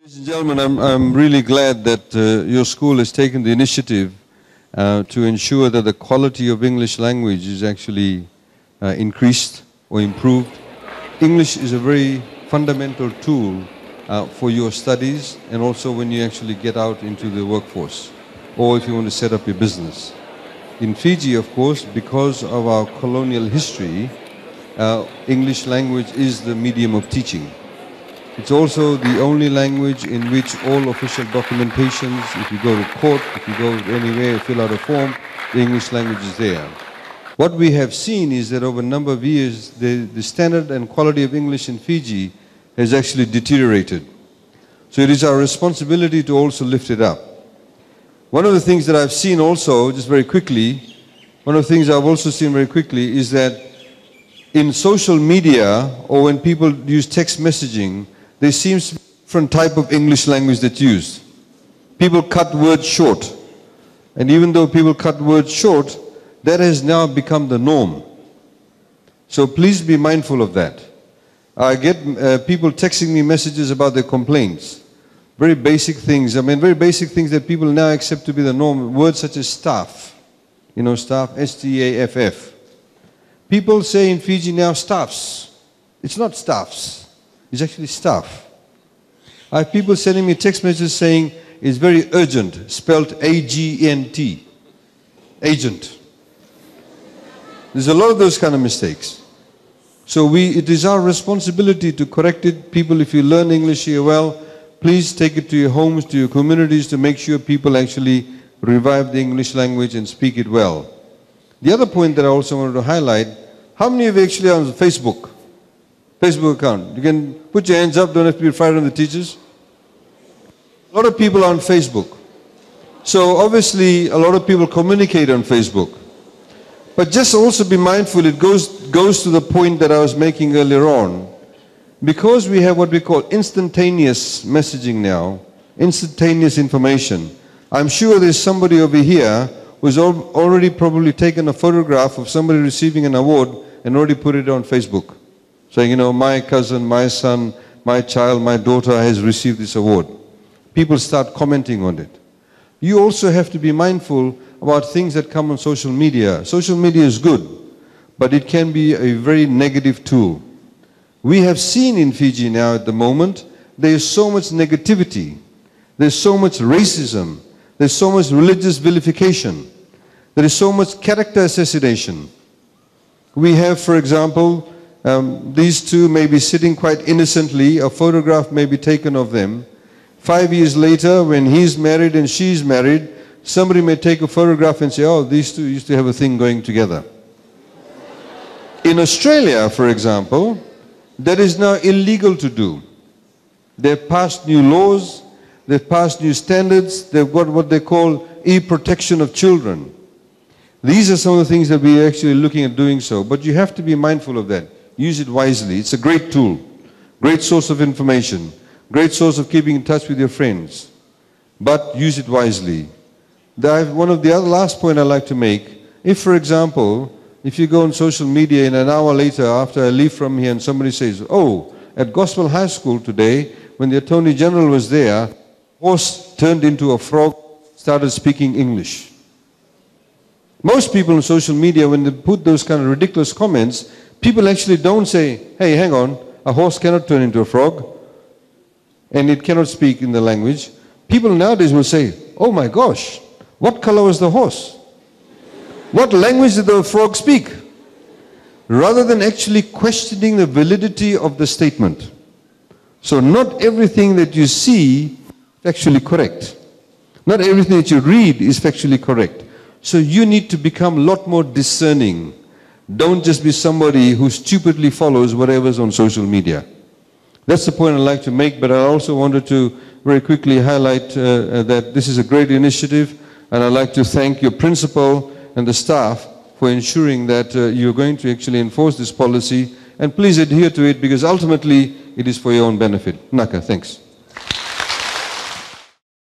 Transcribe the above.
Ladies and gentlemen, I'm really glad that your school has taken the initiative to ensure that the quality of English language is actually increased or improved. English is a very fundamental tool for your studies and also when you actually get out into the workforce or if you want to set up your business. In Fiji, of course, because of our colonial history, English language is the medium of teaching. It's also the only language in which all official documentations, if you go to court, if you go anywhere, fill out a form, the English language is there. What we have seen is that over a number of years, the standard and quality of English in Fiji has actually deteriorated. So it is our responsibility to also lift it up. One of the things that I've seen also, just very quickly, is that in social media or when people use text messaging, there seems to be a different type of English language that's used. People cut words short. And even though people cut words short, that has now become the norm. So please be mindful of that. I get people texting me messages about their complaints. Very basic things. Very basic things that people now accept to be the norm. Words such as staff. You know, staff, S-T-A-F-F. People say in Fiji now staffs. It's not staffs. It's actually staff. I have people sending me text messages saying it's very urgent, spelled A-G-N-T. Agent. There's a lot of those kind of mistakes. So it is our responsibility to correct it. People, if you learn English here well, please take it to your homes, to your communities to make sure people actually revive the English language and speak it well. The other point that I also wanted to highlight, how many of you actually are on Facebook? Facebook account. You can put your hands up, don't have to be afraid of the teachers. A lot of people are on Facebook. So obviously a lot of people communicate on Facebook. But just also be mindful, it goes to the point that I was making earlier on. Because we have what we call instantaneous messaging now, instantaneous information, I'm sure there's somebody over here who's already probably taken a photograph of somebody receiving an award and already put it on Facebook. Saying, you know, my cousin, my son, my child, my daughter has received this award. People start commenting on it. You also have to be mindful about things that come on social media. Social media is good, but it can be a very negative tool. We have seen in Fiji now at the moment, there is so much negativity. There's so much racism. There's so much religious vilification. There is so much character assassination. We have, for example, these two may be sitting quite innocently, a photograph may be taken of them. 5 years later, when he's married and she's married, somebody may take a photograph and say, oh, these two used to have a thing going together. In Australia, for example, that is now illegal to do. They've passed new laws, they've passed new standards, they've got what they call e-protection of children. These are some of the things that we're actually looking at doing so, but you have to be mindful of that. Use it wisely. It's a great tool, great source of information, great source of keeping in touch with your friends. But use it wisely. One of the other last point I'd like to make, if for example, if you go on social media and an hour later after I leave from here and somebody says, oh, at Gospel High School today, when the Attorney General was there, a horse turned into a frog, started speaking English. Most people on social media, when they put those kind of ridiculous comments, people actually don't say, hey, hang on, a horse cannot turn into a frog and it cannot speak in the language. People nowadays will say, oh my gosh, what color was the horse? What language did the frog speak? Rather than actually questioning the validity of the statement. So not everything that you see is actually correct. Not everything that you read is factually correct. So you need to become a lot more discerning. Don't just be somebody who stupidly follows whatever's on social media. That's the point I'd like to make, but I also wanted to very quickly highlight that this is a great initiative, and I'd like to thank your principal and the staff for ensuring that you're going to actually enforce this policy, and please adhere to it because ultimately it is for your own benefit. Naka, thanks.